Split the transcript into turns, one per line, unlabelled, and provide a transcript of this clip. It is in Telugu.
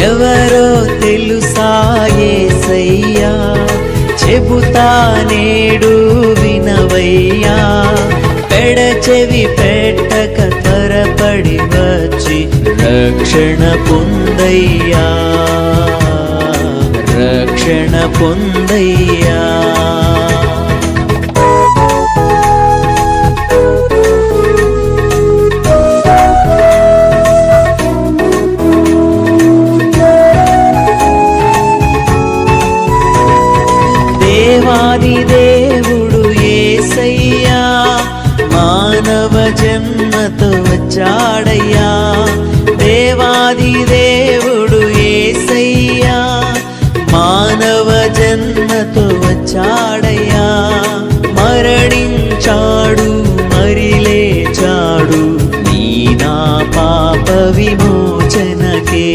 ఎవరో తెలుసా యేసయ్యా, చెబుతా నేడు వినవయ్యా. పెడచెవి పెట్టక త్వరపడి వచ్చి రక్షణ పొందయ్యా, రక్షణ పొందయ్యా. దేవాది దేవుడు యేసయ్యా, మానవ జన్మతో వచ్చాడయ్యా. దేవాది దేవుడు యేసయ్యా, మానవ జన్మతో వచ్చాడయ్యా. మరణించాడు మరి లేచాడు, నీ నా పాప విమోచనకే.